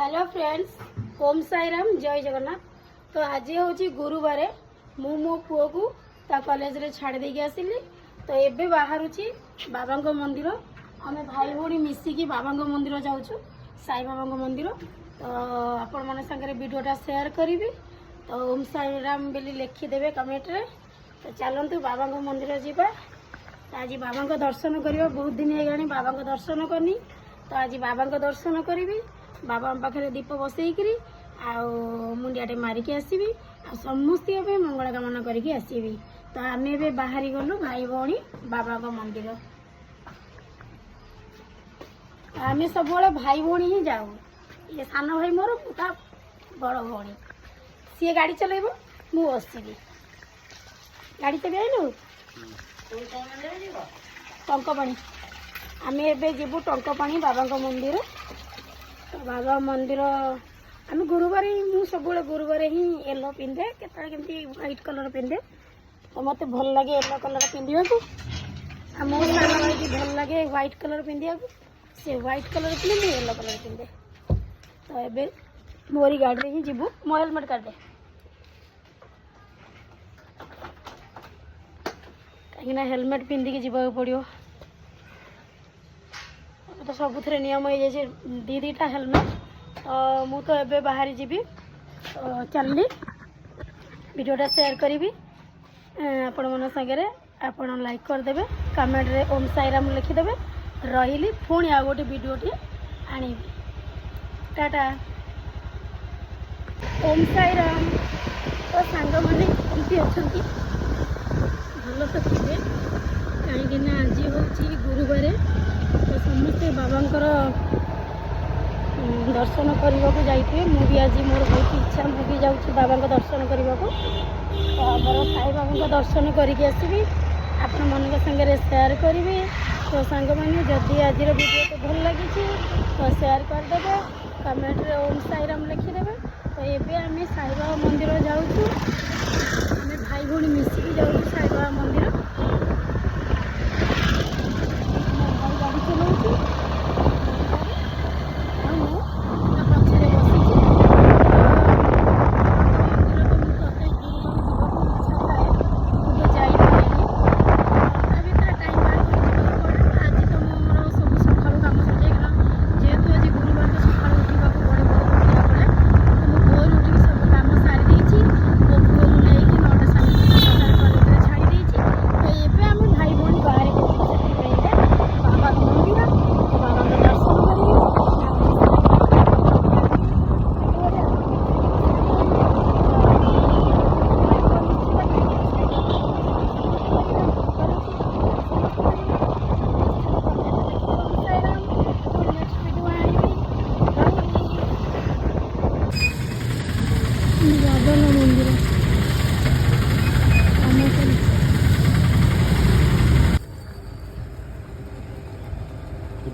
Hello friends Om Sairam जय जगन्नाथ। तो आज हूँ गुरुवार मु मो पुओ को कॉलेज रे छाड़ देके आसिली। तो एबे बाहर बाबा मंदिर आम भाई भाई मिसिकी बाबा मंदिर जाऊँ साई बाबा मंदिर। तो आपण मन सागर वीडियोटा शेयर करी। तो ओम साईराम बोली लिखिदेवे कमेंट रे। तो चलतु बाबा मंदिर जावा। आज बाबा दर्शन करवा बहुत दिन है बाबा दर्शन करनी। तो आज बाबा दर्शन करी बाबा पाखे दीप बसईकरी मुंडियाटे मारिकी आसबि समस्त मंगल कामना करके आसबि। तो आम ए बाहरी गलु भाई भौणी बाबा मंदिर। आम सब भाई भौणी ही जाऊ। ये सान भाई मोर ता बड़ भौणी सी गाड़ी चलेब मु बसबि। गाड़ी चलू टंकपाणी आम ए जीवु टंकपाणी बाबा मंदिर। तो बाबा मंदिर आम गुरुवार ही सब गुरुवार ही येलो पिंधे केमती व्हाइट कलर पिंधे। तो मत भल लगे येलो कलर पिंधा को मो सारा भाई भल लगे व्हाइट कलर पिंधा को से व्हाइट कलर पिंधे येलो कलर पिंधे। तो ये मोरी गाड़ी ही जीवु मो हेलमेट कर दे कहीं हेलमेट पिंधिकी जीवा पड़ो। तो सब नियम हो जाए दीटा हेलमेट। तो मु तो एबे बाहरी जीवी। तो चलली वीडियोटा शेयर करी आपण मन सागरे आपण लाइक करदेवे कमेंट रे ओम साईराम लिखिदेवे। रही पुणी आ गोटे वीडियोटी आनी टाटा ओम साईराम। तो सांग मैंने कमती अच्छा भल तो थे कहीं आज हूँ गुरुवार। तो समस्ते बाबांकर दर्शन करने को जाइए। मु भी आज मोर बहुत इच्छा मु भी जाऊँ बाबा दर्शन करने को। तो आमर साई बाबा दर्शन करके आसबि आपण मन सागर शेयर करी। तो सांग मैंने जदि आज वीडियो तो भल लगी तो शेयर करदे कमेंट रे ओम साईराम लिखिदेवे। तो ये आम साई बाबा मंदिर जाऊँ आम भाई भौणी मिसिकी जाऊँ साई बाबा मंदिर।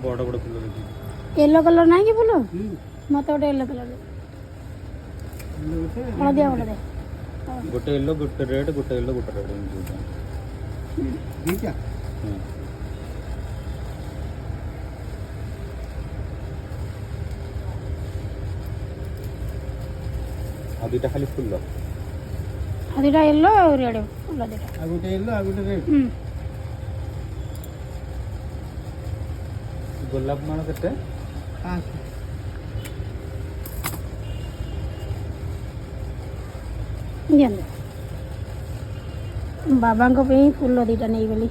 बड़ बड़ फूल येलो कलर ना कि फूल मत गोटे येलो कलर हलदिया गोटे दे गोटे येलो गोटे रेड गोटे येलो गोटे रेड दीटा आ दीटा खाली फूल आ दीटा येलो और रेड फूल दीटा आ गोटे येलो आ गोटे रेड गोलाप माल केते बाबा फूल दीटा नहीं बोली।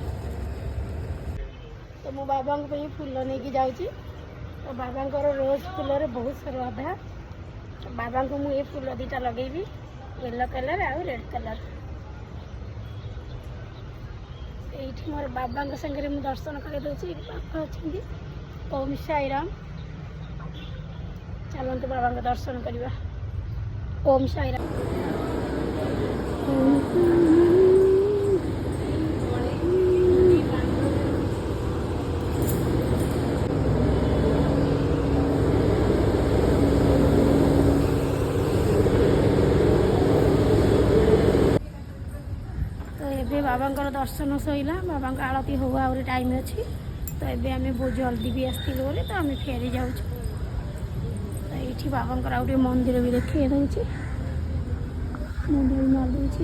तो मो बाबा फूल नहीं जाऊँगी। तो बाबा रोज फूल बहुत श्रद्धा। तो बाबा को मुझे फूल दीटा लगेबी येलो कलर आ रेड कलर। ये मोर बाबा संगे मुझे दर्शन कर दूसरी बाबा अच्छी ओम साईराम। चलते बाबा दर्शन करवा ओम साईराम। बाबा दर्शन सईला बाबा आरती हो टाइम अच्छी। तो ये आम बहुत जल्दी भी आसलु बोले तो आम फेरी जाऊँ। तो ये ଏଠି ବାବାଙ୍କର ଆଉ ଗୋଟେ ମନ୍ଦିର ବି ଦେଖେଇ ଦେଉଛି ମନ୍ଦିର ବି ମାରି ଦେଉଛି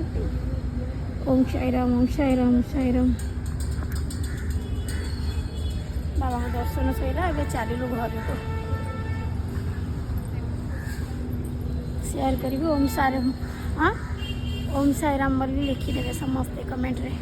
ଓମ୍ ସାଇରାମ ଓମ୍ ସାଇରାମ ଓମ୍ ସାଇରାମ। ବାବାଙ୍କ ଦର୍ଶନ ସରିଲା ଏବେ ଚାଲିଲୁ ଘରକୁ। ସେୟାର କରିବି ଓମ୍ ସାଇରାମ ହଁ ଓମ୍ ସାଇରାମ ବୋଲି ଲେଖିଦେବେ ସମସ୍ତେ କମେଣ୍ଟରେ।